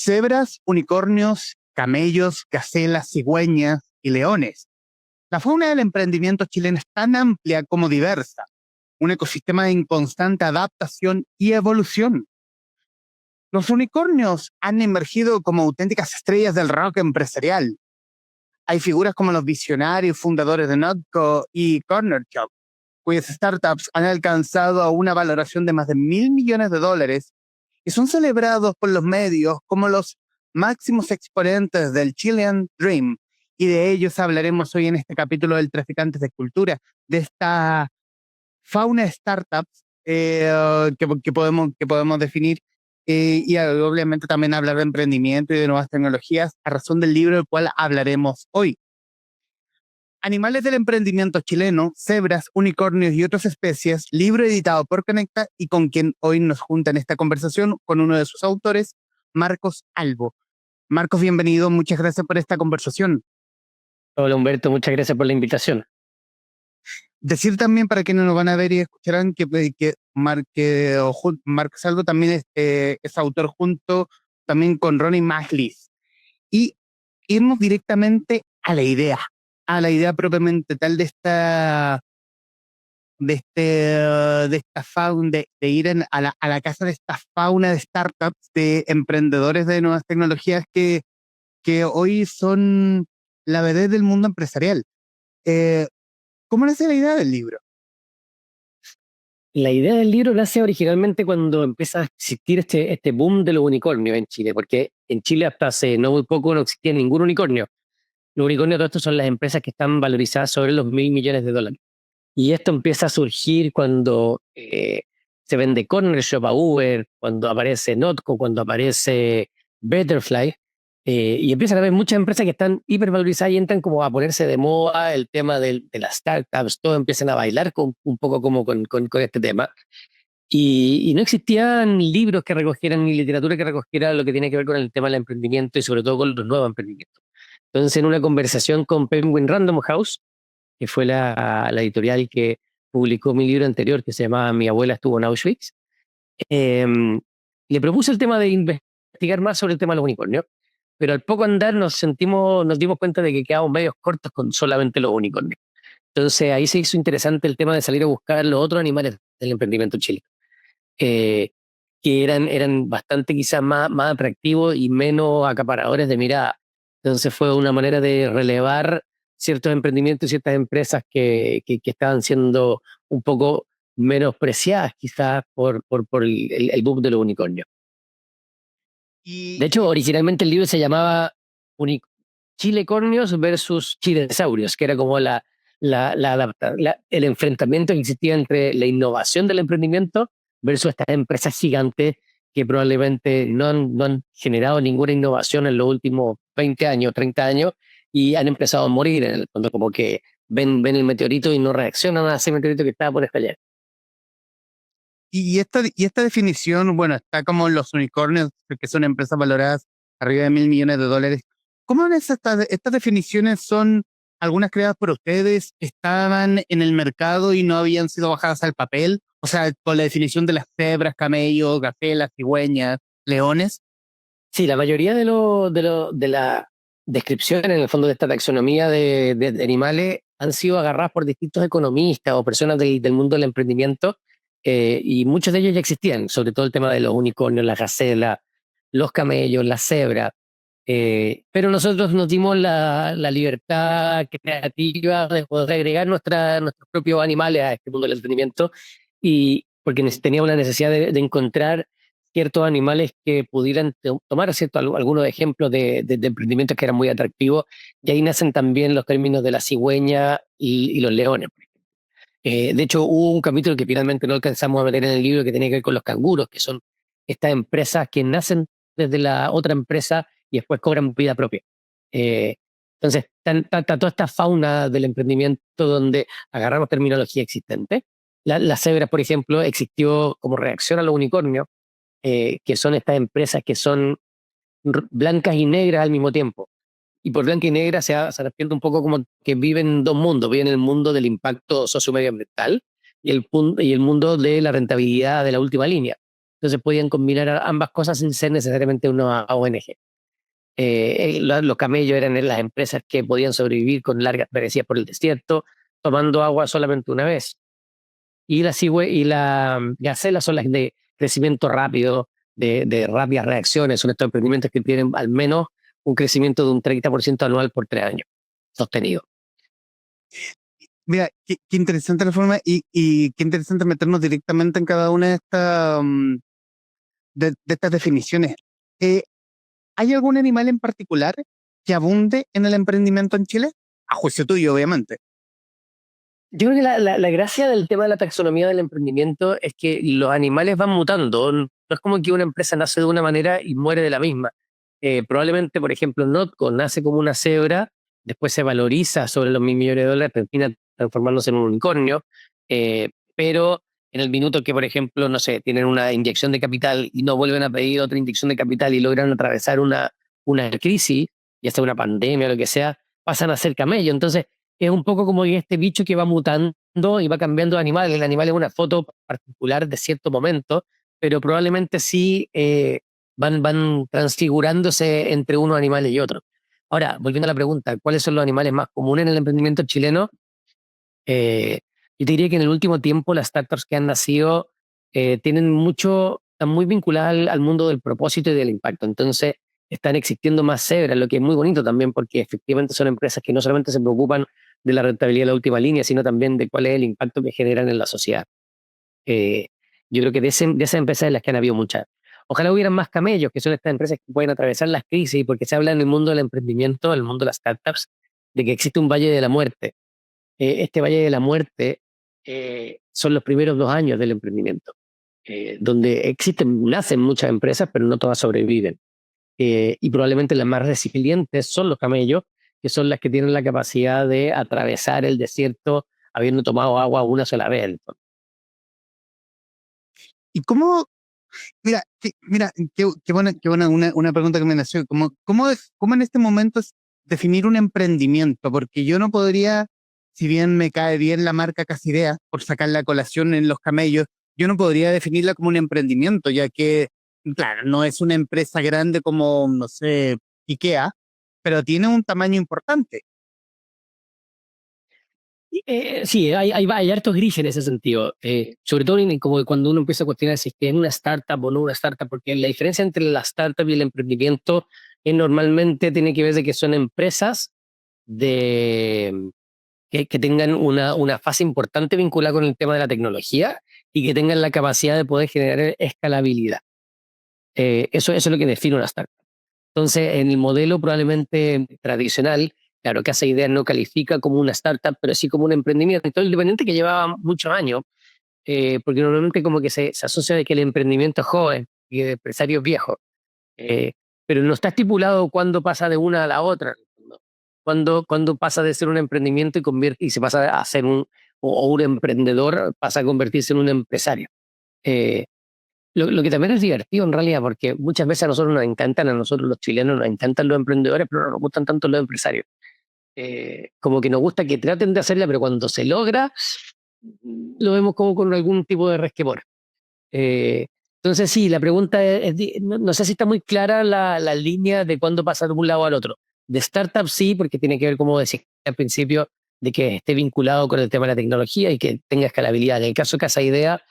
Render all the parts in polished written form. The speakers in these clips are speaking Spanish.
Cebras, unicornios, camellos, gacelas, cigüeñas y leones. La fauna del emprendimiento chileno es tan amplia como diversa, un ecosistema en constante adaptación y evolución. Los unicornios han emergido como auténticas estrellas del rock empresarial. Hay figuras como los visionarios fundadores de Notco y Corner Shop, cuyas startups han alcanzado una valoración de más de $1.000 millones y son celebrados por los medios como los máximos exponentes del Chilean Dream. Y de ellos hablaremos hoy en este capítulo del Traficantes de Cultura, de esta fauna de startups que podemos definir, y obviamente también hablar de emprendimiento y de nuevas tecnologías a razón del libro del cual hablaremos hoy. Animales del emprendimiento chileno, cebras, unicornios y otras especies, libro editado por Conecta y con quien hoy nos junta en esta conversación con uno de sus autores, Marcos Albo. Marcos, bienvenido, muchas gracias por esta conversación. Hola Humberto, muchas gracias por la invitación. Decir también para quienes nos van a ver y escucharán que Marcos Albo también es autor junto también con Ronnie Maglis. Y irnos directamente a la idea propiamente tal de esta fauna, de ir a la casa de esta fauna de startups, de emprendedores de nuevas tecnologías que hoy son la vedette del mundo empresarial. Eh, ¿Cómo nace la idea del libro? La idea del libro nace originalmente cuando empieza a existir este boom de los unicornios en Chile, porque en Chile hasta hace no muy poco no existía ningún unicornio. Los unicornios, todos estos son las empresas que están valorizadas sobre los $1.000 millones. Y esto empieza a surgir cuando se vende Corner Shop a Uber, cuando aparece Notco, cuando aparece Betterfly, y empiezan a haber muchas empresas que están hipervalorizadas y entran como a ponerse de moda el tema de las startups, todos empiezan a bailar un poco como con este tema. Y no existían libros que recogieran ni literatura que recogiera lo que tiene que ver con el tema del emprendimiento y sobre todo con los nuevos emprendimientos. Entonces, en una conversación con Penguin Random House, que fue la editorial que publicó mi libro anterior, que se llamaba Mi abuela estuvo en Auschwitz, eh, le propuse el tema de investigar más sobre el tema de los unicornios, pero al poco andar nos dimos cuenta de que quedábamos medios cortos con solamente los unicornios. Entonces ahí se hizo interesante el tema de salir a buscar los otros animales del emprendimiento chileno, eh, que eran bastante quizás más atractivos y menos acaparadores de mirada. Entonces fue una manera de relevar ciertos emprendimientos y ciertas empresas que estaban siendo un poco menospreciadas quizás por el boom de los unicornios. De Y hecho, originalmente el libro se llamaba Uni Chilecornios versus Chilesaurios, que era como el enfrentamiento que existía entre la innovación del emprendimiento versus estas empresas gigantes que probablemente no han generado ninguna innovación en los últimos 20 años, 30 años, y han empezado a morir en el fondo, como que ven el meteorito y no reaccionan a ese meteorito que estaba por estallar. esta definición, bueno, está como los unicornios, que son empresas valoradas arriba de $1.000 millones. ¿Cómo es estas definiciones? ¿Son algunas creadas por ustedes? ¿Estaban en el mercado y no habían sido bajadas al papel? O sea, con la definición de las cebras, camellos, gacelas, cigüeñas, leones. Sí, la mayoría de la descripción en el fondo de esta taxonomía de animales han sido agarradas por distintos economistas o personas del mundo del emprendimiento, y muchos de ellos ya existían, sobre todo el tema de los unicornios, las gacelas, los camellos, las cebras. Pero nosotros nos dimos la libertad creativa de poder agregar nuestros propios animales a este mundo del emprendimiento, y porque teníamos la necesidad de encontrar ciertos animales que pudieran tomar algunos ejemplos de emprendimientos que eran muy atractivos, y ahí nacen también los términos de la cigüeña y los leones. De hecho, hubo un capítulo que finalmente no alcanzamos a meter en el libro que tenía que ver con los canguros, que son estas empresas que nacen desde la otra empresa y después cobran vida propia. Eh, entonces, está toda esta fauna del emprendimiento donde agarramos terminología existente. La cebra, por ejemplo, existió como reacción a los unicornios, que son estas empresas que son blancas y negras al mismo tiempo. Y por blanca y negra se refiere un poco como que viven en dos mundos: viven el mundo del impacto sociomedioambiental y el mundo de la rentabilidad de la última línea. Entonces podían combinar ambas cosas sin ser necesariamente una ONG. Los camellos eran las empresas que podían sobrevivir con largas travesías por el desierto, tomando agua solamente una vez. Y las gacelas son las de crecimiento rápido, de rápidas reacciones. Son estos emprendimientos que tienen al menos un crecimiento de un 30% anual por 3 años, sostenido. Mira, qué interesante la forma y qué interesante meternos directamente en cada una de estas definiciones. Eh, ¿Hay algún animal en particular que abunde en el emprendimiento en Chile? A juicio tuyo, obviamente. Yo creo que la gracia del tema de la taxonomía del emprendimiento es que los animales van mutando. No es como que una empresa nace de una manera y muere de la misma. Probablemente, por ejemplo, Notco nace como una cebra, después se valoriza sobre los $1.000.000.000, termina transformándose en un unicornio, pero en el minuto que, por ejemplo, no sé, tienen una inyección de capital y no vuelven a pedir otra inyección de capital y logran atravesar una crisis, ya sea una pandemia o lo que sea, pasan a ser camello. Entonces, es un poco como este bicho que va mutando y va cambiando de animal. El animal es una foto particular de cierto momento, pero probablemente sí van transfigurándose entre unos animales y otros. Ahora, volviendo a la pregunta, ¿cuáles son los animales más comunes en el emprendimiento chileno? Yo te diría que en el último tiempo las startups que han nacido están muy vinculadas al mundo del propósito y del impacto. Entonces, están existiendo más cebras, lo que es muy bonito también porque efectivamente son empresas que no solamente se preocupan de la rentabilidad de la última línea, sino también de cuál es el impacto que generan en la sociedad. Eh, yo creo que de esas empresas de las que han habido muchas. Ojalá hubieran más camellos, que son estas empresas que pueden atravesar las crisis, porque se habla en el mundo del emprendimiento, en el mundo de las startups, de que existe un valle de la muerte. Este valle de la muerte son los primeros 2 años del emprendimiento, donde nacen muchas empresas, pero no todas sobreviven. Y probablemente las más resilientes son los camellos, que son las que tienen la capacidad de atravesar el desierto habiendo tomado agua una sola vez. ¿Y cómo? Mira, qué buena una pregunta que me nació. ¿Cómo en este momento es definir un emprendimiento? Porque yo no podría, si bien me cae bien la marca Casidea, por sacar la colación en los camellos, yo no podría definirla como un emprendimiento, ya que, claro, no es una empresa grande como, no sé, IKEA, pero tiene un tamaño importante. Sí, hay hartos grises en ese sentido. Sobre todo como cuando uno empieza a cuestionar si es que es una startup o no una startup, porque la diferencia entre la startup y el emprendimiento normalmente tiene que ver de que son empresas de, que tengan una fase importante vinculada con el tema de la tecnología y que tengan la capacidad de poder generar escalabilidad. Eso es lo que define una startup. Entonces, en el modelo probablemente tradicional, claro, Casa Ideas no califica como una startup, pero sí como un emprendimiento independiente que llevaba muchos años, porque normalmente como que se asocia de que el emprendimiento es joven y el empresario es viejo, eh, pero no está estipulado cuándo pasa de una a la otra, ¿no? Cuando pasa de ser un emprendimiento y se pasa a ser o un emprendedor pasa a convertirse en un empresario. Eh, lo que también es divertido en realidad, porque muchas veces a nosotros los chilenos nos encantan los emprendedores, pero no nos gustan tanto los empresarios. Como que nos gusta que traten de hacerla, pero cuando se logra, lo vemos como con algún tipo de resquemor. Eh, entonces sí, la pregunta no sé si está muy clara la línea de cuándo pasar de un lado al otro. De startup sí, porque tiene que ver, como decía al principio, de que esté vinculado con el tema de la tecnología y que tenga escalabilidad. En el caso de Casa Idea,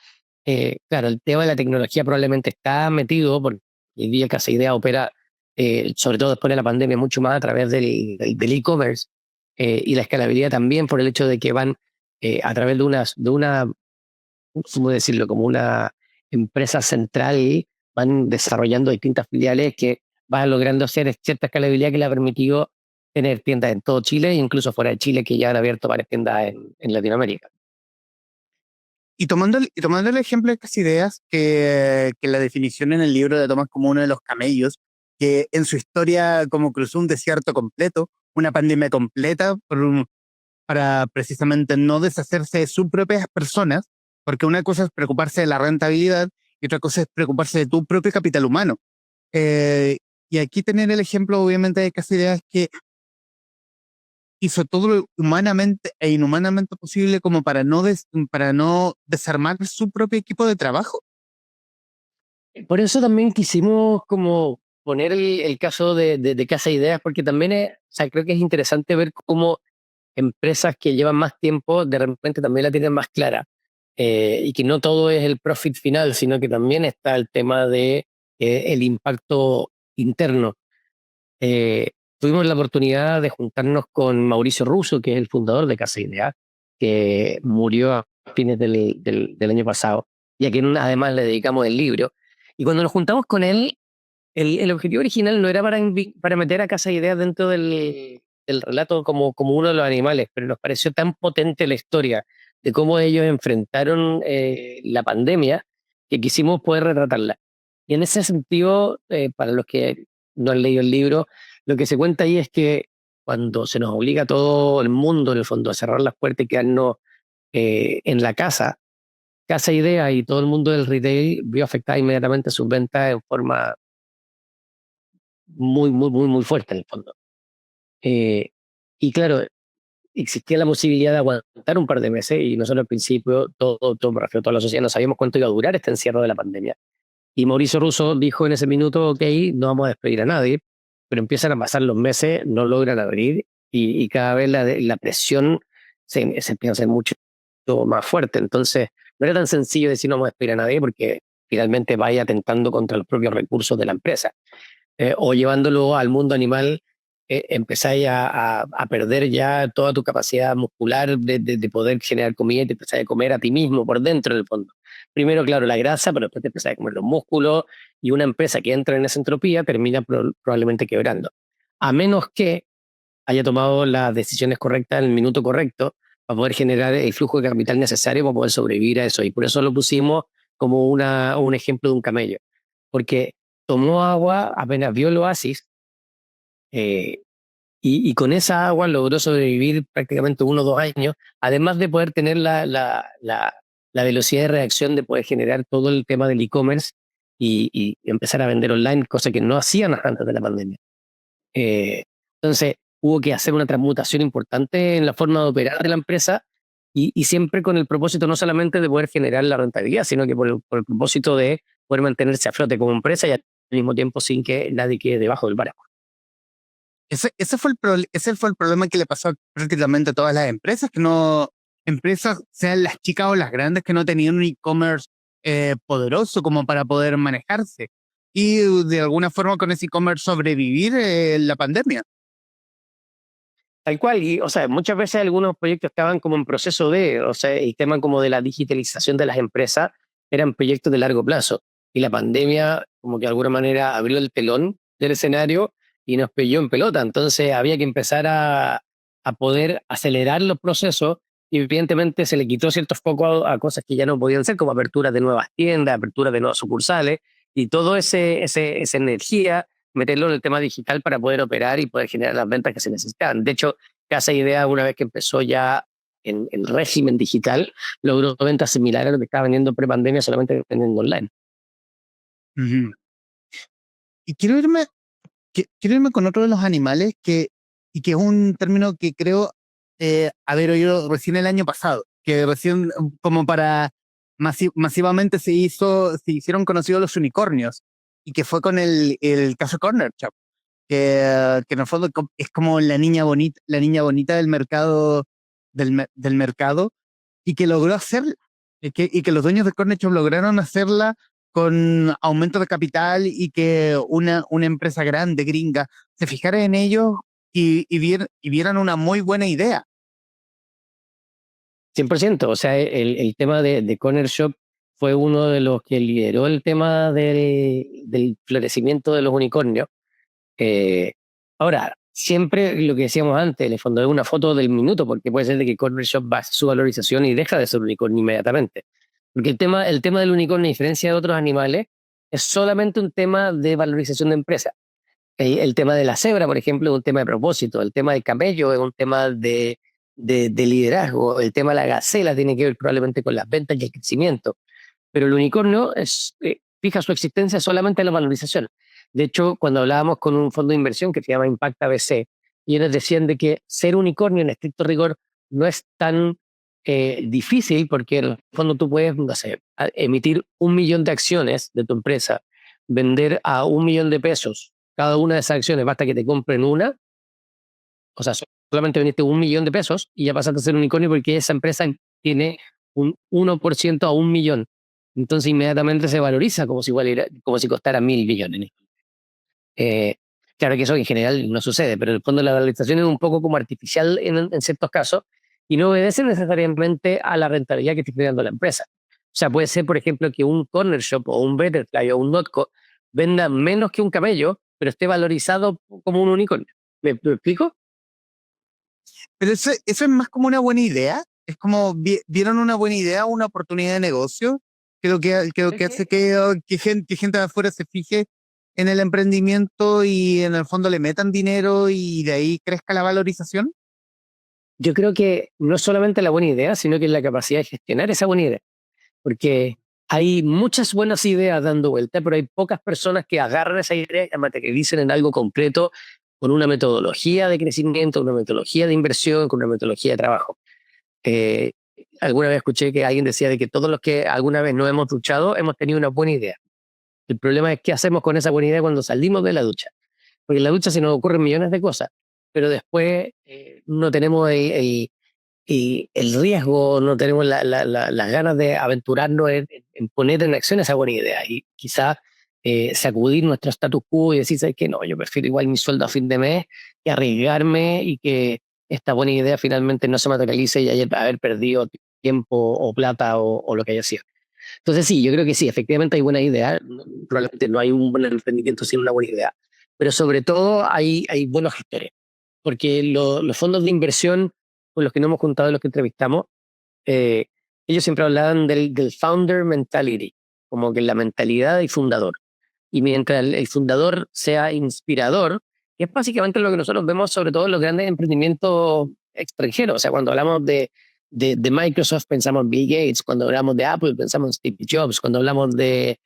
claro, el tema de la tecnología probablemente está metido, porque hoy día Casa Idea opera, sobre todo después de la pandemia, mucho más a través del e-commerce, y la escalabilidad también por el hecho de que van a través de una, ¿cómo decirlo? Como una empresa central, van desarrollando distintas filiales que van logrando hacer cierta escalabilidad que le ha permitido tener tiendas en todo Chile e incluso fuera de Chile, que ya han abierto varias tiendas en Latinoamérica. Y tomando el ejemplo de Casideas, que la definición en el libro de tomas como uno de los camellos, que en su historia como cruzó un desierto completo, una pandemia completa, para precisamente no deshacerse de sus propias personas, porque una cosa es preocuparse de la rentabilidad y otra cosa es preocuparse de tu propio capital humano. Eh, y aquí tener el ejemplo, obviamente, de Casideas, que hizo todo lo humanamente e inhumanamente posible como para no desarmar su propio equipo de trabajo. Por eso también quisimos como poner el caso de Casa Ideas, porque también o sea, creo que es interesante ver cómo empresas que llevan más tiempo de repente también la tienen más clara. Y que no todo es el profit final, sino que también está el tema de el impacto interno. Tuvimos la oportunidad de juntarnos con Mauricio Russo, que es el fundador de Casa Idea, que murió a fines del año pasado, y a quien además le dedicamos el libro. Y cuando nos juntamos con él, el objetivo original no era para meter a Casa Idea dentro del relato como uno de los animales, pero nos pareció tan potente la historia de cómo ellos enfrentaron la pandemia que quisimos poder retratarla. Y en ese sentido, para los que no han leído el libro, lo que se cuenta ahí es que cuando se nos obliga a todo el mundo, en el fondo, a cerrar las puertas y quedarnos en la casa, Casa Idea y todo el mundo del retail vio afectada inmediatamente sus ventas en forma muy, muy, muy, muy fuerte en el fondo. Eh, y claro, existía la posibilidad de aguantar un par de meses y nosotros al principio, me refiero a toda la sociedad, no sabíamos cuánto iba a durar este encierro de la pandemia. Y Mauricio Russo dijo en ese minuto, ok, no vamos a despedir a nadie, pero empiezan a pasar los meses, no logran abrir y cada vez la presión se empieza a hacer mucho más fuerte. Entonces, no era tan sencillo decir no vamos a despedir a nadie porque finalmente vaya atentando contra los propios recursos de la empresa. O llevándolo al mundo animal, empezáis a perder ya toda tu capacidad muscular de poder generar comida y te empezáis a comer a ti mismo por dentro en el fondo. Primero, claro, la grasa, pero después te empezáis a comer los músculos y una empresa que entra en esa entropía termina probablemente quebrando. A menos que haya tomado las decisiones correctas en el minuto correcto para poder generar el flujo de capital necesario para poder sobrevivir a eso. Y por eso lo pusimos como un ejemplo de un camello. Porque tomó agua, apenas vio el oasis, eh, y con esa agua logró sobrevivir prácticamente 1 o 2 años, además de poder tener la velocidad de reacción de poder generar todo el tema del e-commerce y empezar a vender online, cosa que no hacían antes de la pandemia. Eh, entonces, hubo que hacer una transmutación importante en la forma de operar de la empresa y siempre con el propósito no solamente de poder generar la rentabilidad, sino que por el propósito de poder mantenerse a flote como empresa y al mismo tiempo sin que nadie quede debajo del barco. Ese fue el problema que le pasó a prácticamente a todas las empresas, que no, empresas, sean las chicas o las grandes, que no tenían un e-commerce poderoso como para poder manejarse. Y de alguna forma con ese e-commerce sobrevivir la pandemia. Tal cual, y o sea, muchas veces algunos proyectos estaban como en proceso o sea, el tema como de la digitalización de las empresas eran proyectos de largo plazo. Y la pandemia, como que de alguna manera abrió el telón del escenario y nos pilló en pelota. Entonces había que empezar a poder acelerar los procesos y evidentemente se le quitó ciertos focos a cosas que ya no podían ser, como aperturas de nuevas tiendas, aperturas de nuevas sucursales y toda esa energía meterlo en el tema digital para poder operar y poder generar las ventas que se necesitaban. De hecho, Casa Idea, una vez que empezó ya en régimen digital, logró ventas similares a lo que estaba vendiendo pre-pandemia, solamente vendiendo online. Ujú. Y quiero irme con otro de los animales y que es un término que creo haber oído recién el año pasado, que recién como para masivamente se hicieron conocidos los unicornios, y que fue con el caso Corner Shop, que en el fondo es como la niña bonita del mercado, del mercado, y que logró hacerla, y que los dueños de Corner Shop lograron hacerla con aumento de capital, y que una empresa grande, gringa, se fijara en ellos y vieran una muy buena idea. 100%, o sea, el tema de Corner Shop fue uno de los que lideró el tema del florecimiento de los unicornios. Eh, Ahora, siempre lo que decíamos antes, en el fondo es una foto del minuto, porque puede ser de que Corner Shop baje su valorización y deja de ser unicornio inmediatamente. Porque el tema del unicornio, a diferencia de otros animales, es solamente un tema de valorización de empresa. El tema de la cebra, por ejemplo, es un tema de propósito. El tema del camello es un tema de liderazgo. El tema de la gacela tiene que ver probablemente con las ventas y el crecimiento. Pero el unicornio fija su existencia solamente en la valorización. De hecho, cuando hablábamos con un fondo de inversión que se llama Impact ABC, y ellos decían de que ser unicornio en estricto rigor no es tan difícil, porque en el fondo tú puedes, no sé, emitir 1 millón de acciones de tu empresa vender a 1 millón de pesos cada una de esas acciones, basta que te compren una, o sea, solamente vendiste 1 millón de pesos y ya pasaste a ser un unicornio porque esa empresa tiene un 1% a 1 millón. Entonces inmediatamente se valoriza como si, como si costara 1.000 millones. Eh, claro que eso en general no sucede, pero en el fondo la valorización es un poco como artificial en ciertos casos y no obedece necesariamente a la rentabilidad que esté generando la empresa. O sea, puede ser, por ejemplo, que un corner shop o un Betterfly o un Notco venda menos que un camello, pero esté valorizado como un unicornio. ¿Me explico? Pero eso es más como una buena idea. Es como vieron una buena idea, una oportunidad de negocio. Creo que hace que gente de afuera se fije en el emprendimiento y en el fondo le metan dinero y de ahí crezca la valorización. Yo creo que no es solamente la buena idea, sino que es la capacidad de gestionar esa buena idea. Porque hay muchas buenas ideas dando vuelta, pero hay pocas personas que agarran esa idea y la materialicen en algo concreto con una metodología de crecimiento, una metodología de inversión, con una metodología de trabajo. Eh, Alguna vez escuché que alguien decía de que todos los que alguna vez no hemos duchado hemos tenido una buena idea. El problema es qué hacemos con esa buena idea cuando salimos de la ducha. Porque en la ducha se nos ocurren millones de cosas, pero después no tenemos y el riesgo, no tenemos las ganas de aventurarnos en poner en acción esa buena idea y quizás sacudir nuestro status quo y decir, ¿sabes qué? No, yo prefiero igual mi sueldo a fin de mes que arriesgarme y que esta buena idea finalmente no se materialice y haber perdido tiempo o plata o lo que haya sido. Entonces sí, yo creo que sí, efectivamente hay buena idea, probablemente no hay un buen emprendimiento sin una buena idea, pero sobre todo hay buenos gestores porque los fondos de inversión con los que nos hemos juntado y los que entrevistamos, eh, ellos siempre hablaban del founder mentality, como que la mentalidad del fundador. Y mientras el fundador sea inspirador, que es básicamente lo que nosotros vemos sobre todo en los grandes emprendimientos extranjeros. O sea, cuando hablamos de Microsoft pensamos en Bill Gates, cuando hablamos de Apple pensamos en Steve Jobs, cuando hablamos de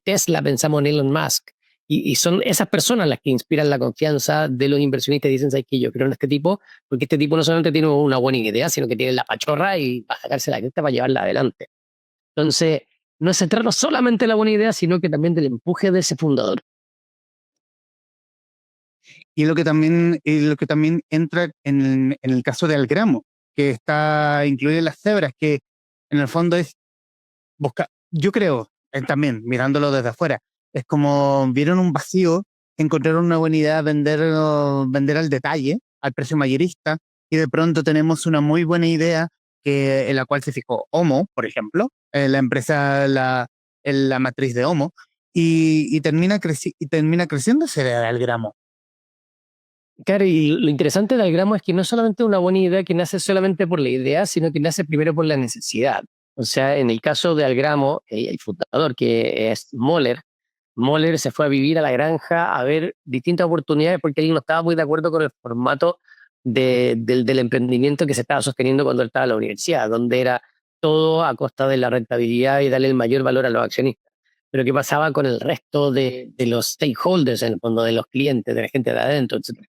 Tesla pensamos en Elon Musk. Y son esas personas las que inspiran la confianza de los inversionistas y dicen, ¿sabes qué? Yo creo en este tipo, porque este tipo no solamente tiene una buena idea, sino que tiene la pachorra y va a sacarse la cresta para llevarla adelante. Entonces, no es centrarnos solamente en la buena idea, sino que también del empuje de ese fundador. Y lo que también entra en el caso de Algramo, que está incluido en las cebras, que en el fondo es buscar, yo creo, también mirándolo desde afuera, es como vieron un vacío, encontraron una buena idea, vender al detalle, al precio mayorista, y de pronto tenemos una muy buena idea en la cual se fijó Homo, por ejemplo, la empresa, la matriz de Homo, y termina creciendo esa idea de Algramo. Claro, y lo interesante del gramo es que no es solamente una buena idea que nace solamente por la idea, sino que nace primero por la necesidad. O sea, en el caso de Algramo, el fundador, que es Moller se fue a vivir a la granja a ver distintas oportunidades porque él no estaba muy de acuerdo con el formato del emprendimiento que se estaba sosteniendo cuando él estaba en la universidad, donde era todo a costa de la rentabilidad y darle el mayor valor a los accionistas. Pero ¿qué pasaba con el resto de los stakeholders, en el fondo, de los clientes, de la gente de adentro, etcétera?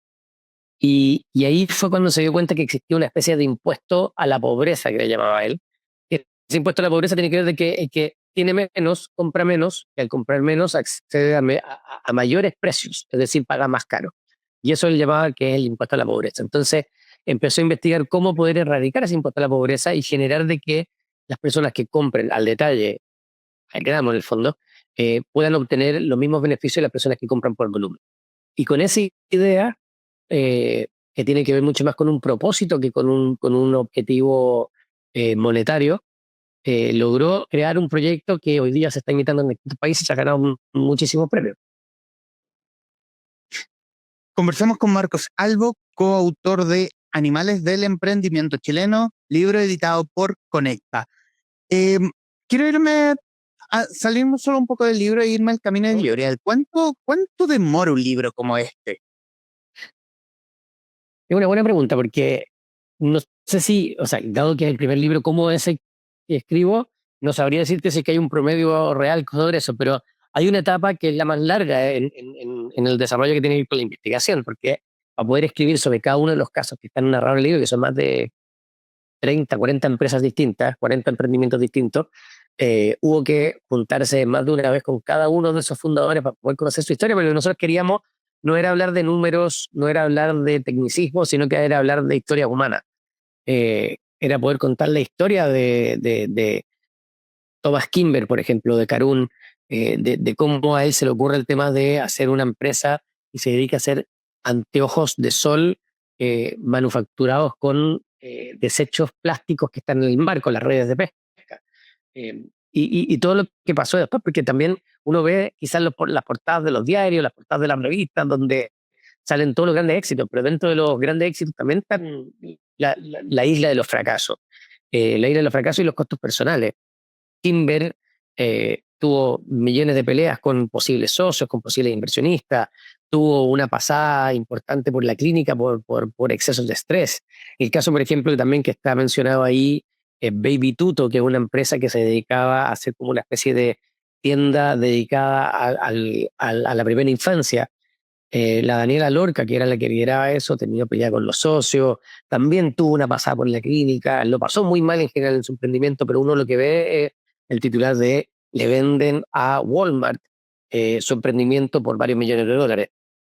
Y ahí fue cuando se dio cuenta que existía una especie de impuesto a la pobreza, que le llamaba él. Que ese impuesto a la pobreza tiene que ver de que el que tiene menos, compra menos, y al comprar menos accede a mayores precios, es decir, paga más caro. Y eso él llamaba que es el impuesto a la pobreza. Entonces empezó a investigar cómo poder erradicar ese impuesto a la pobreza y generar de que las personas que compren al detalle, al gramo en el fondo, puedan obtener los mismos beneficios de las personas que compran por volumen. Y con esa idea que tiene que ver mucho más con un propósito que con un objetivo monetario, logró crear un proyecto que hoy día se está imitando en distintos países y ha ganado muchísimos premios. Conversamos con Marcos Albo, coautor de Animales del Emprendimiento Chileno, libro editado por Conecta. Eh, Quiero salirme solo un poco del libro e irme al camino editorial. ¿Cuánto demora un libro como este? Es una buena pregunta porque no sé si, o sea, dado que es el primer libro como ese que escribo, no sabría decirte si es que hay un promedio real sobre eso, pero hay una etapa que es la más larga en el desarrollo que tiene que ver con la investigación, porque para poder escribir sobre cada uno de los casos que están narrados en el libro, que son más de 30, 40 empresas distintas, 40 emprendimientos distintos, hubo que juntarse más de una vez con cada uno de esos fundadores para poder conocer su historia, pero nosotros queríamos no era hablar de números, no era hablar de tecnicismo, sino que era hablar de historia humana. Era poder contar la historia de Thomas Kimber, por ejemplo, de Karun, de cómo a él se le ocurre el tema de hacer una empresa y se dedica a hacer anteojos de sol manufacturados con desechos plásticos que están en el mar, con las redes de pesca. Y todo lo que pasó después, porque también uno ve quizás las portadas de los diarios, las portadas de las revistas, donde salen todos los grandes éxitos, pero dentro de los grandes éxitos también están la isla de los fracasos, la isla de los fracasos y los costos personales. Kimber tuvo millones de peleas con posibles socios, con posibles inversionistas, tuvo una pasada importante por la clínica por excesos de estrés. El caso, por ejemplo, también que está mencionado ahí, Baby Tuto, que es una empresa que se dedicaba a hacer como una especie de tienda dedicada a la primera infancia. La Daniela Lorca, que era la que lideraba eso, tenía pelea con los socios, también tuvo una pasada por la clínica, lo pasó muy mal en general en su emprendimiento, pero uno lo que ve es el titular de le venden a Walmart su emprendimiento por varios millones de dólares.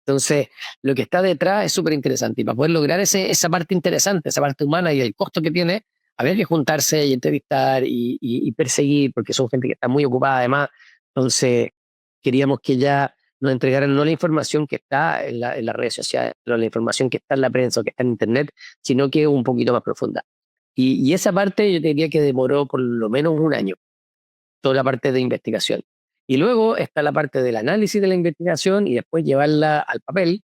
Entonces, lo que está detrás es súper interesante y para poder lograr esa parte interesante, esa parte humana y el costo que tiene, había que juntarse y entrevistar y perseguir, porque son gente que está muy ocupada además. Entonces, queríamos que ya nos entregaran no la información que está en las redes sociales, no la información que está en la prensa o que está en internet, sino que un poquito más profunda. Y esa parte yo te diría que demoró por lo menos un año, toda la parte de investigación. Y luego está la parte del análisis de la investigación y después llevarla al papel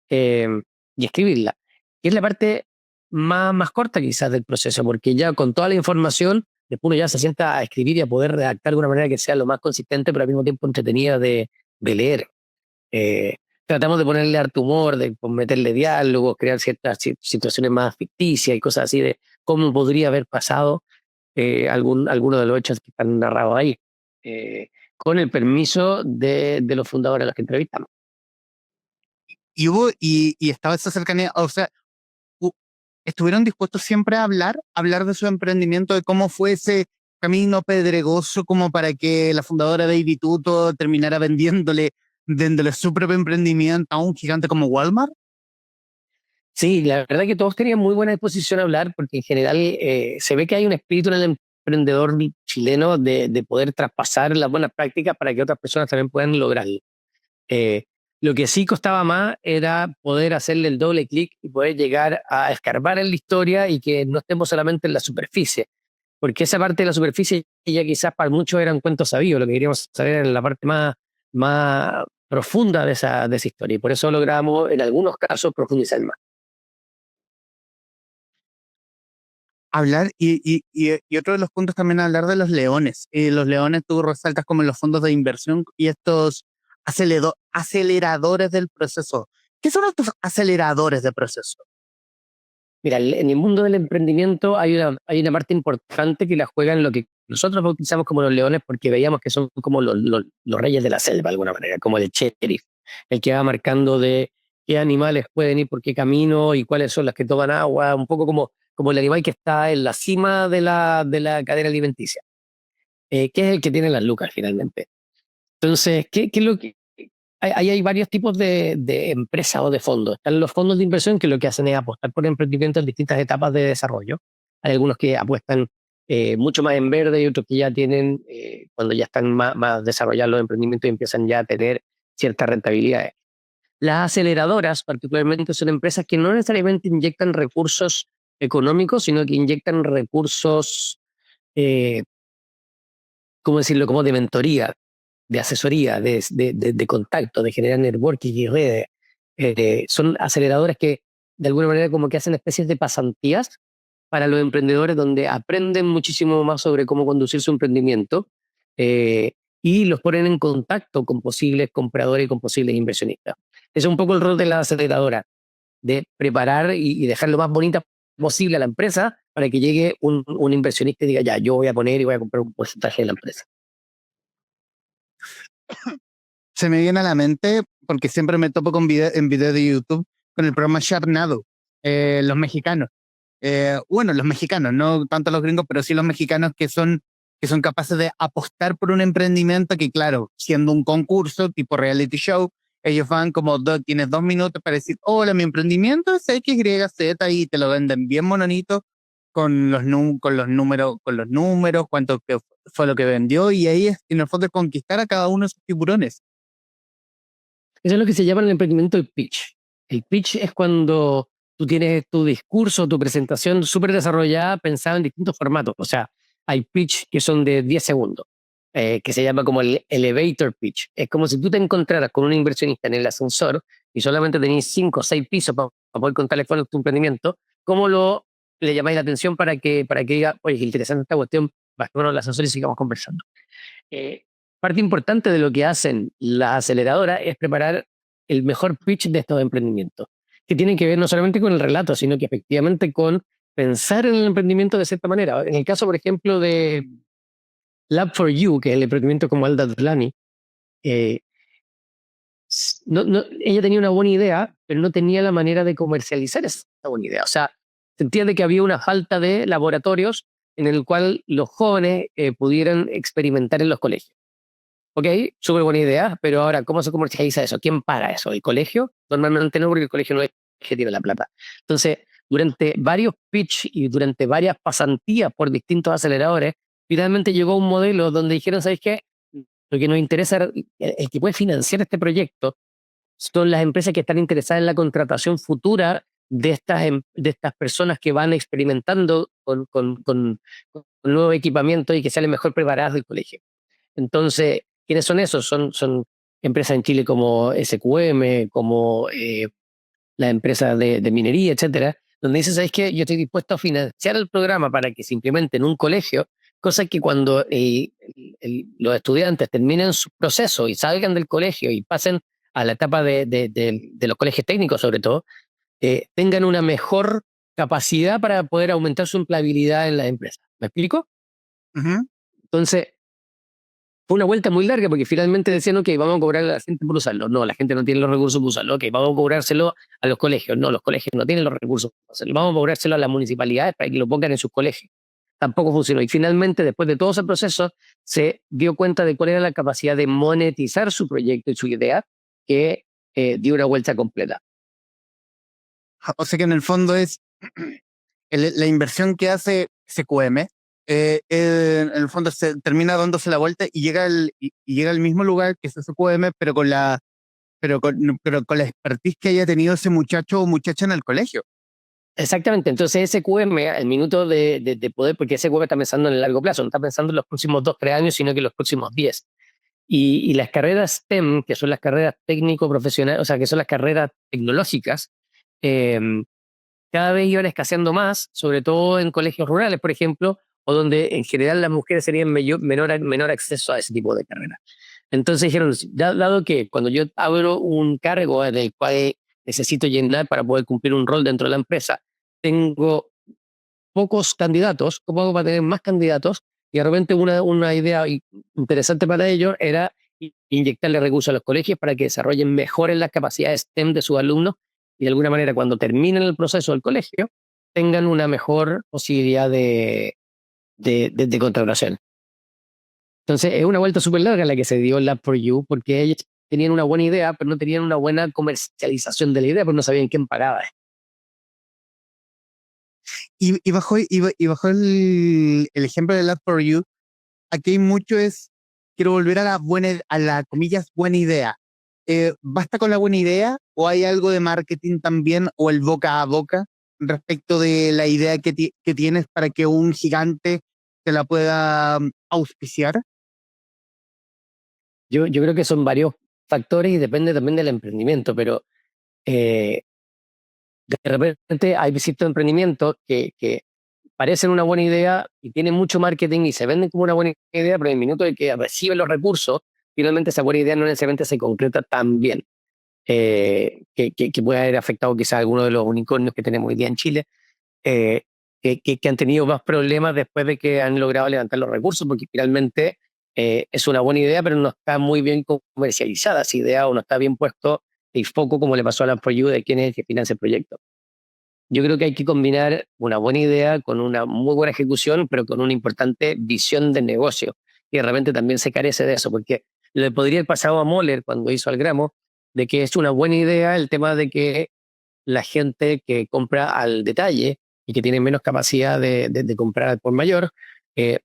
eh, y escribirla, que es la parte más corta quizás del proceso, porque ya con toda la información, después uno ya se sienta a escribir y a poder redactar de una manera que sea lo más consistente, pero al mismo tiempo entretenida de leer. Eh, Tratamos de ponerle harto humor, de meterle diálogos, crear ciertas situaciones más ficticias y cosas así de cómo podría haber pasado alguno de los hechos que están narrados ahí, con el permiso de los fundadores a los que entrevistamos. Y estaba esa cercanía, o sea, u- estuvieron dispuestos siempre a hablar de su emprendimiento, de cómo fue ese camino pedregoso como para que la fundadora de Ibituto terminara vendiéndole su propio emprendimiento a un gigante como Walmart. Sí, la verdad que todos tenían muy buena disposición a hablar, porque en general se ve que hay un espíritu en el emprendedor chileno de poder traspasar las buenas prácticas para que otras personas también puedan lograrlo. Eh, lo que sí costaba más era poder hacerle el doble clic y poder llegar a escarbar en la historia y que no estemos solamente en la superficie, porque esa parte de la superficie ya quizás para muchos eran cuentos sabidos, lo que queríamos saber era la parte más profunda de esa historia y por eso logramos en algunos casos profundizar más. Hablar, y otro de los puntos también hablar de los leones. Los leones tú resaltas como los fondos de inversión y estos aceleradores del proceso. ¿Qué son estos aceleradores de proceso? Mira, en el mundo del emprendimiento hay una parte importante que la juegan lo que nosotros bautizamos como los leones porque veíamos que son como los reyes de la selva, de alguna manera, como el sheriff, el que va marcando de qué animales pueden ir por qué camino y cuáles son las que toman agua, un poco como el animal que está en la cima de la cadena alimenticia, que es el que tiene las lucas finalmente. Entonces, ¿qué es lo que...? Hay varios tipos de empresas o de fondos. Están los fondos de inversión que lo que hacen es apostar por emprendimientos en distintas etapas de desarrollo. Hay algunos que apuestan mucho más en verde y otros que ya tienen, cuando ya están más desarrollados los emprendimientos y empiezan ya a tener ciertas rentabilidades. Las aceleradoras, particularmente, son empresas que no necesariamente inyectan recursos económicos, sino que inyectan recursos, eh, ¿cómo decirlo?, como de mentoría, de asesoría, de contacto, de generar networking y redes. Son aceleradores que de alguna manera como que hacen especies de pasantías para los emprendedores donde aprenden muchísimo más sobre cómo conducir su emprendimiento eh, y los ponen en contacto con posibles compradores y con posibles inversionistas. Ese es un poco el rol de la aceleradora, de preparar y dejar lo más bonita posible a la empresa para que llegue un inversionista y diga, ya, yo voy a poner y voy a comprar un porcentaje de la empresa. Se me viene a la mente, porque siempre me topo en videos de YouTube, con el programa Sharknado, los mexicanos. Bueno, los mexicanos, no tanto los gringos, pero sí los mexicanos que son que son capaces de apostar por un emprendimiento que, claro, siendo un concurso tipo reality show, ellos van como, tienes 2 minutos para decir, hola, mi emprendimiento es X, Y, Z, y te lo venden bien mononito con los números, cuánto fue lo que vendió, y ahí es en el fondo conquistar a cada uno de esos tiburones. Eso es lo que se llama en el emprendimiento el pitch. El pitch es cuando tú tienes tu discurso, tu presentación súper desarrollada, pensada en distintos formatos. O sea, hay pitch que son de 10 segundos, que se llama como el elevator pitch. Es como si tú te encontraras con un inversionista en el ascensor y solamente tenías 5 o 6 pisos para poder contarle cuál es tu emprendimiento. ¿Cómo le llamáis la atención para que diga, oye, qué interesante esta cuestión? Bueno, el ascensor y sigamos conversando. Eh, Parte importante de lo que hacen las aceleradoras es preparar el mejor pitch de estos emprendimientos, que tienen que ver no solamente con el relato, sino que efectivamente con pensar en el emprendimiento de cierta manera. En el caso, por ejemplo, de Lab for You, que es el emprendimiento como Alda Plani, eh, ella tenía una buena idea, pero no tenía la manera de comercializar esa buena idea. O sea, se entiende que había una falta de laboratorios en el cual los jóvenes pudieran experimentar en los colegios. Ok, súper buena idea, pero ahora, ¿cómo se comercializa eso? ¿Quién paga eso? ¿El colegio? Normalmente no, porque el colegio no es que tiene la plata. Entonces, durante varios pitch y durante varias pasantías por distintos aceleradores, finalmente llegó un modelo donde dijeron, ¿sabes qué? Lo que nos interesa, el que puede financiar este proyecto son las empresas que están interesadas en la contratación futura de estas personas que van experimentando con nuevo equipamiento y que salen mejor preparadas del colegio. Entonces, ¿quiénes son esos? Son empresas en Chile como SQM, como las empresas de minería, etcétera, donde dicen, ¿sabes qué? Yo estoy dispuesto a financiar el programa para que se implemente en un colegio, cosa que cuando los estudiantes terminen su proceso y salgan del colegio y pasen a la etapa de los colegios técnicos, sobre todo, tengan una mejor capacidad para poder aumentar su empleabilidad en la empresa. ¿Me explico? Ujú. Entonces, fue una vuelta muy larga porque finalmente decían, ok, vamos a cobrar a la gente por usarlo. No, la gente no tiene los recursos para usarlo. Ok, vamos a cobrárselo a los colegios. No, los colegios no tienen los recursos para hacerlo. Vamos a cobrárselo a las municipalidades para que lo pongan en sus colegios. Tampoco funcionó. Y finalmente, después de todo ese proceso, se dio cuenta de cuál era la capacidad de monetizar su proyecto y su idea, que dio una vuelta completa. O sea que en el fondo es la inversión que hace SQM, en el fondo se termina dándose la vuelta y llega al mismo lugar que es SQM, pero con la expertise que haya tenido ese muchacho o muchacha en el colegio. Exactamente, entonces SQM, al minuto de poder, porque SQM está pensando en el largo plazo, no está pensando en los próximos 2, 3 años, sino que en los próximos 10. Y las carreras STEM, que son las carreras técnico-profesionales, o sea, que son las carreras tecnológicas, eh, cada vez iban escaseando más, sobre todo en colegios rurales, por ejemplo, o donde en general las mujeres tenían menor acceso a ese tipo de carreras. Entonces dijeron, dado que cuando yo abro un cargo en el cual necesito llenar para poder cumplir un rol dentro de la empresa, tengo pocos candidatos, ¿cómo hago para tener más candidatos? Y de repente una idea interesante para ellos era inyectarle recursos a los colegios para que desarrollen mejor en las capacidades STEM de sus alumnos y de alguna manera cuando terminen el proceso del colegio tengan una mejor posibilidad de contratación. Entonces es una vuelta súper larga la que se dio Lab for You porque ellos tenían una buena idea, pero no tenían una buena comercialización de la idea, porque no sabían quién pagaba. Y bajo el ejemplo de Lab for You, aquí hay mucho quiero volver a la comillas, buena idea. ¿Basta con la buena idea o hay algo de marketing también o el boca a boca respecto de la idea que tienes para que un gigante te la pueda auspiciar? Yo creo que son varios factores y depende también del emprendimiento, pero eh, de repente hay ciertos emprendimientos que parecen una buena idea y tienen mucho marketing y se venden como una buena idea, pero en el minuto de que reciben los recursos, finalmente esa buena idea no necesariamente se concreta tan bien, que puede haber afectado quizás a alguno de los unicornios que tenemos hoy día en Chile, eh, que han tenido más problemas después de que han logrado levantar los recursos, porque finalmente es una buena idea, pero no está muy bien comercializada esa idea o no está bien puesto el foco como le pasó a la For You de quién es el que financia el proyecto. Yo creo que hay que combinar una buena idea con una muy buena ejecución, pero con una importante visión de negocio. Y de repente también se carece de eso, porque le podría haber pasado a Moller cuando hizo Algramo, de que es una buena idea el tema de que la gente que compra al detalle y que tiene menos capacidad de comprar al por mayor,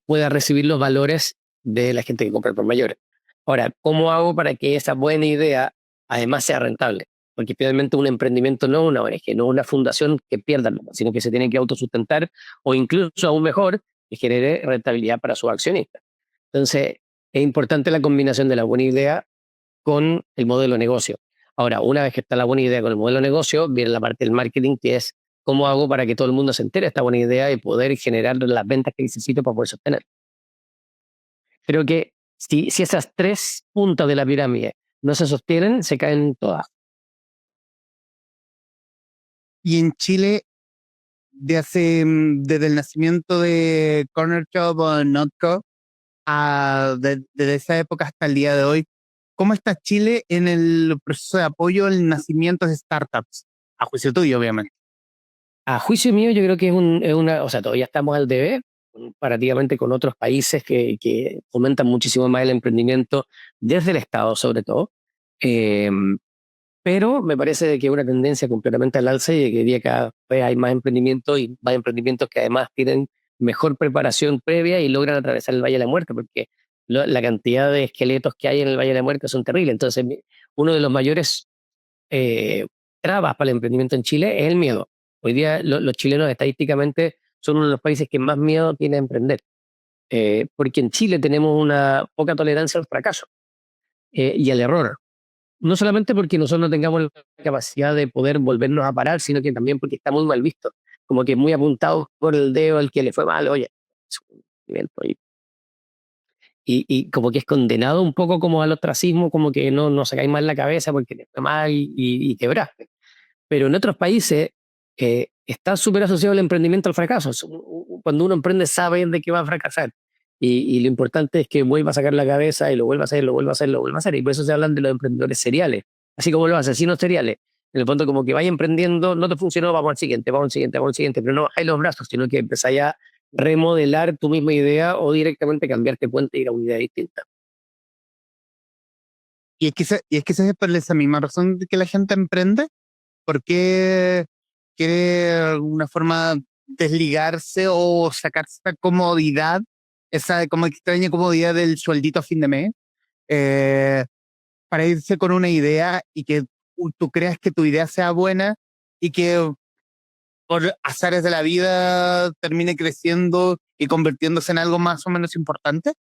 pueda recibir los valores de la gente que compra al por mayor. Ahora, ¿cómo hago para que esa buena idea además sea rentable? Porque finalmente un emprendimiento no es una ONG, no es una fundación que pierda nada, sino que se tiene que autosustentar o incluso aún mejor, que genere rentabilidad para sus accionistas. Entonces, es importante la combinación de la buena idea con el modelo de negocio. Ahora, una vez que está la buena idea con el modelo de negocio, viene la parte del marketing, que es cómo hago para que todo el mundo se entere de esta buena idea y poder generar las ventas que necesito para poder sostener. Creo que si esas tres puntas de la pirámide no se sostienen, se caen todas. Y en Chile, desde el nacimiento de Corner Shop o Notco, desde esa época hasta el día de hoy, ¿cómo está Chile en el proceso de apoyo al nacimiento de startups? A juicio tuyo, obviamente. A juicio mío, yo creo que o sea, todavía estamos al debe, comparativamente con otros países que fomentan muchísimo más el emprendimiento desde el Estado, sobre todo. Eh, pero me parece que es una tendencia completamente al alza y que hoy día cada vez hay más emprendimientos y más emprendimientos que además tienen mejor preparación previa y logran atravesar el Valle de la Muerte, porque la cantidad de esqueletos que hay en el Valle de la Muerte son terribles. Entonces, uno de los mayores eh, trabas para el emprendimiento en Chile es el miedo. Hoy día los chilenos estadísticamente son uno de los países que más miedo tiene a emprender, porque en Chile tenemos una poca tolerancia al fracaso y al error. No solamente porque nosotros no tengamos la capacidad de poder volvernos a parar, sino que también porque está muy mal visto. Como que muy apuntado por el dedo al que le fue mal, oye, es un evento. Y como que es condenado un poco como al ostracismo, como que no sacáis mal la cabeza porque te fue mal y quebraste. Pero en otros países está súper asociado el emprendimiento al fracaso. Cuando uno emprende sabe de qué va a fracasar. Y lo importante es que vuelva a sacar la cabeza y lo vuelva a hacer, lo vuelva a hacer, lo vuelva a hacer. Y por eso se hablan de los emprendedores seriales. Así como los asesinos seriales. En el fondo, como que vaya emprendiendo, no te funcionó, vamos al siguiente, vamos al siguiente, vamos al siguiente. Pero no bajáis los brazos, sino que empezáis a remodelar tu misma idea o directamente cambiarte puente y ir a una idea distinta. Y es que esa es por esa misma razón de que la gente emprende, porque quiere de alguna forma desligarse o sacarse esa comodidad, esa como extraña comodidad del sueldito a fin de mes, eh, para irse con una idea y que tú creas que tu idea sea buena y que por azares de la vida termine creciendo y convirtiéndose en algo más o menos importante.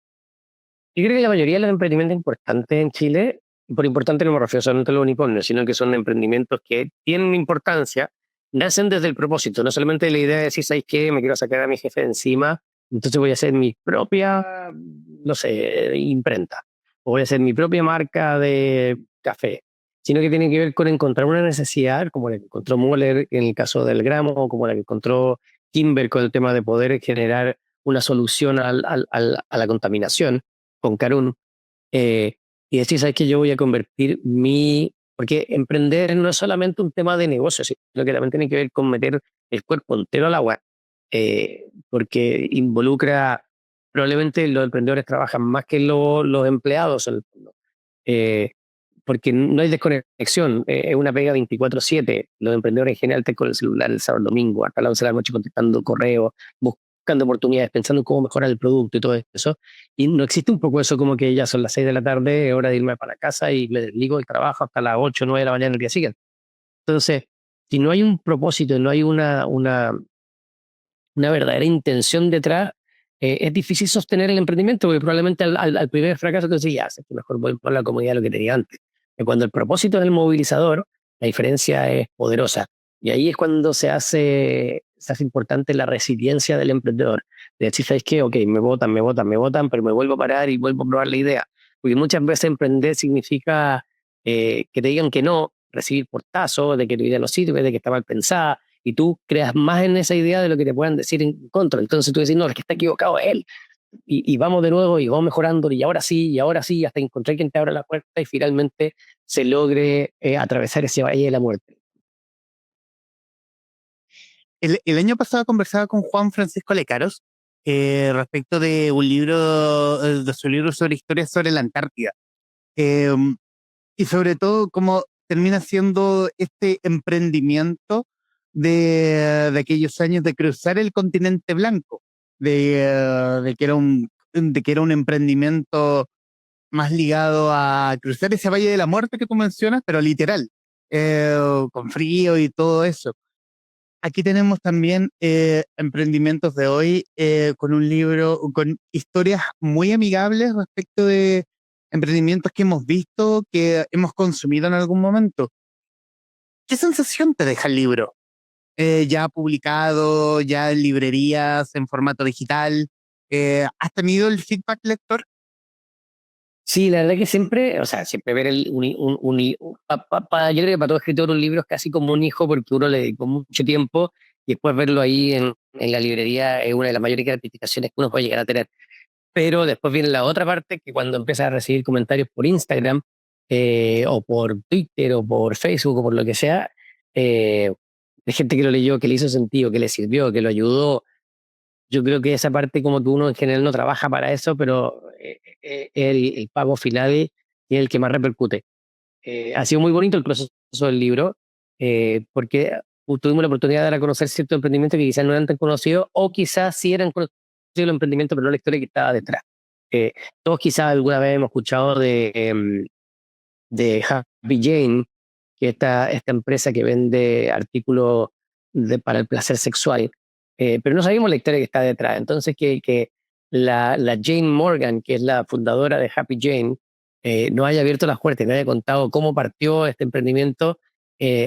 Yo creo que la mayoría de los emprendimientos importantes en Chile, y por importante no me refiero solamente a los unicornios, sino que son emprendimientos que tienen importancia, nacen desde el propósito, no solamente de la idea de decir, ¿sabes qué? Me quiero sacar a mi jefe de encima, entonces voy a hacer mi propia, no sé, imprenta, o voy a hacer mi propia marca de café, sino que tiene que ver con encontrar una necesidad, como la que encontró Moller en el caso del gramo, o como la que encontró Kimber con el tema de poder generar una solución a la contaminación con Carún, eh, y decir, ¿sabes qué? Yo voy a convertir porque emprender no es solamente un tema de negocio, sino que también tiene que ver con meter el cuerpo entero al agua, porque involucra, probablemente los emprendedores trabajan más que los empleados en el fondo, eh, porque no hay desconexión, es una pega 24/7. Los emprendedores en general están con el celular el sábado, el domingo, hasta las 11 de la noche contestando correos, buscando oportunidades, pensando en cómo mejorar el producto y todo eso. Y no existe un poco eso como que ya son las 6 de la tarde, es hora de irme para casa y me desligo del trabajo hasta las 8 o 9 de la mañana el día siguiente. Entonces, si no hay un propósito, no hay una verdadera intención detrás, es difícil sostener el emprendimiento, porque probablemente al primer fracaso te decís, ya, sé que mejor voy por la comodidad de lo que tenía antes. Y cuando el propósito es el movilizador, la diferencia es poderosa. Y ahí es cuando se hace importante la resiliencia del emprendedor. De decir, ¿sabes qué? Ok, me votan, pero me vuelvo a parar y vuelvo a probar la idea. Porque muchas veces emprender significa que te digan que no, recibir portazo, de que tu idea no sirve, de que está mal pensada, y tú creas más en esa idea de lo que te puedan decir en contra. Entonces tú decís, no, es que está equivocado él. Y vamos de nuevo y vamos mejorando y ahora sí, hasta encontrar quien te abra la puerta y finalmente se logre atravesar ese valle de la muerte. El año pasado conversaba con Juan Francisco Lecaros respecto de un libro, de su libro sobre historias sobre la Antártida. Eh, y sobre todo cómo termina siendo este emprendimiento de aquellos años de cruzar el continente blanco, de que era un emprendimiento más ligado a cruzar ese Valle de la Muerte que tú mencionas, pero literal, eh, con frío y todo eso. Aquí tenemos también emprendimientos de hoy con un libro, con historias muy amigables respecto de emprendimientos que hemos visto, que hemos consumido en algún momento. ¿Qué sensación te deja el libro? Ya publicado, ya en librerías, en formato digital. ¿Has tenido el feedback lector? Sí, la verdad que siempre, o sea, siempre ver yo creo que para todo escritor un libro es casi como un hijo porque uno le dedicó mucho tiempo y después verlo ahí en la librería es una de las mayores gratificaciones que uno puede llegar a tener. Pero después viene la otra parte que cuando empiezas a recibir comentarios por Instagram o por Twitter o por Facebook o por lo que sea, eh, de gente que lo leyó, que le hizo sentido, que le sirvió, que lo ayudó. Yo creo que esa parte como que uno en general no trabaja para eso, pero el pago final es el que más repercute. Ha sido muy bonito el proceso del libro, porque tuvimos la oportunidad de dar a conocer ciertos emprendimientos que quizás no eran tan conocidos, o quizás sí eran conocidos los emprendimientos, pero no la historia que estaba detrás. Eh, Todos quizás alguna vez hemos escuchado de Happy Jane, que esta empresa que vende artículos para el placer sexual, pero no sabíamos la historia que está detrás. Entonces, que la Jane Morgan, que es la fundadora de Happy Jane, nos haya abierto las puertas, nos haya contado cómo partió este emprendimiento,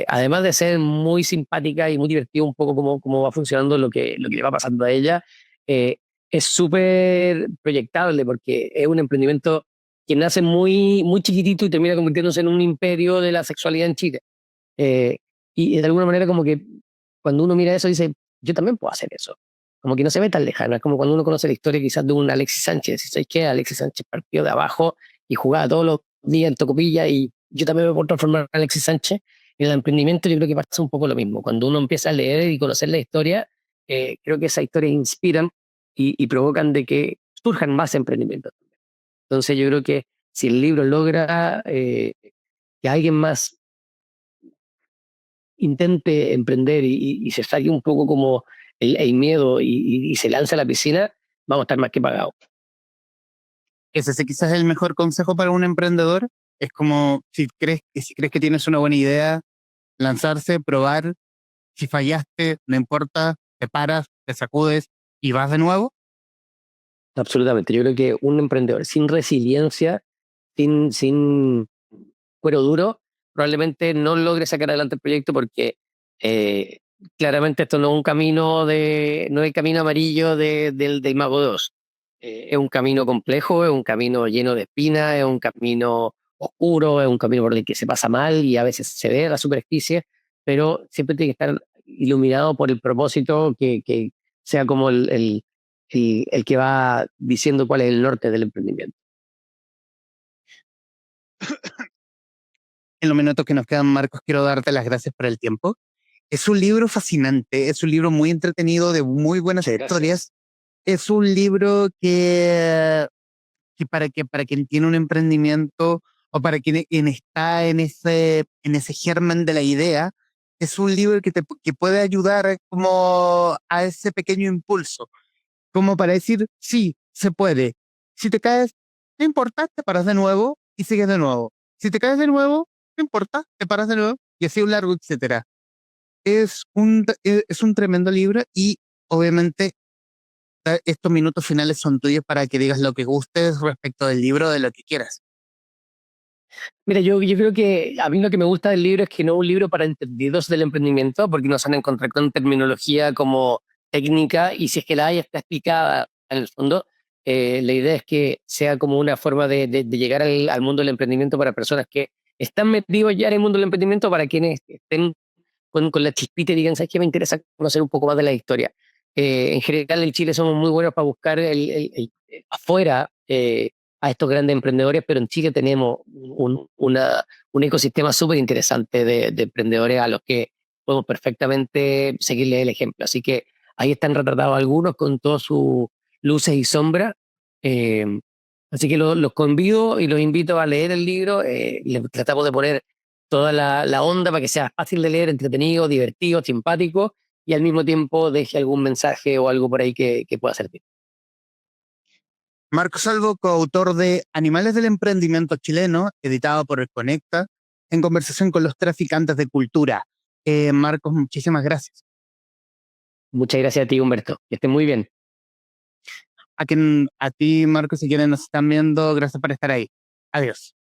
además de ser muy simpática y muy divertido un poco cómo va funcionando lo que le va pasando a ella, eh, es súper proyectable porque es un emprendimiento que nace muy chiquitito y termina convirtiéndose en un imperio de la sexualidad en Chile. Eh, y de alguna manera como que cuando uno mira eso dice, yo también puedo hacer eso. Como que no se ve tan lejano. Es como cuando uno conoce la historia quizás de un Alexis Sánchez. ¿Sabes qué? Alexis Sánchez partió de abajo y jugaba todos los días en Tocopilla y yo también me puedo transformar en Alexis Sánchez. Y en el emprendimiento yo creo que pasa un poco lo mismo. Cuando uno empieza a leer y conocer la historia, creo que esas historias inspiran y provocan de que surjan más emprendimientos. Entonces yo creo que si el libro logra que alguien más intente emprender y se saque un poco como el miedo y se lance a la piscina, vamos a estar más que pagados. Ese quizás es el mejor consejo para un emprendedor. Es como si crees que tienes una buena idea, lanzarse, probar. Si fallaste, no importa, te paras, te sacudes y vas de nuevo. Absolutamente. Yo creo que un emprendedor sin resiliencia, sin cuero duro, probablemente no logre sacar adelante el proyecto porque eh, claramente esto no es un camino no es el camino amarillo del Mago 2. Es un camino complejo, es un camino lleno de espinas, es un camino oscuro, es un camino por el que se pasa mal y a veces se ve a la superficie, pero siempre tiene que estar iluminado por el propósito que sea como el que va diciendo cuál es el norte del emprendimiento. En los minutos que nos quedan, Marcos, quiero darte las gracias por el tiempo. Es un libro fascinante, es un libro muy entretenido, de muy buenas Muchas gracias. historias. Es un libro que para quien tiene un emprendimiento o para quien está en ese germen de la idea, es un libro que puede ayudar como a ese pequeño impulso, como para decir, sí, se puede. Si te caes, no importa, te paras de nuevo y sigues de nuevo. Si te caes de nuevo, no importa, te paras de nuevo y así un largo, etcétera. Es un tremendo libro y obviamente estos minutos finales son tuyos para que digas lo que gustes respecto del libro, de lo que quieras. Mira, yo creo que a mí lo que me gusta del libro es que no es un libro para entendidos del emprendimiento, porque nos han encontrado con terminología como técnica y si es que la hay está explicada en el fondo. La idea es que sea como una forma de llegar al mundo del emprendimiento para personas que están metidos ya en el mundo del emprendimiento, para quienes estén con la chispita y digan, ¿sabes qué? Me interesa conocer un poco más de la historia. En general, en Chile somos muy buenos para buscar afuera a estos grandes emprendedores, pero en Chile tenemos un ecosistema súper interesante de emprendedores a los que podemos perfectamente seguirle el ejemplo. Así que ahí están retratados algunos con todas sus luces y sombras. Eh, Así que los convido y los invito a leer el libro. Les tratamos de poner toda la onda para que sea fácil de leer, entretenido, divertido, simpático y al mismo tiempo deje algún mensaje o algo por ahí que pueda servir. Marco Salvo, coautor de Animales del Emprendimiento Chileno, editado por el Conecta, en conversación con los traficantes de cultura. Marcos, muchísimas gracias. Muchas gracias a ti, Humberto. Que estés muy bien. A ti, Marcos, si quieren nos están viendo, gracias por estar ahí. Adiós.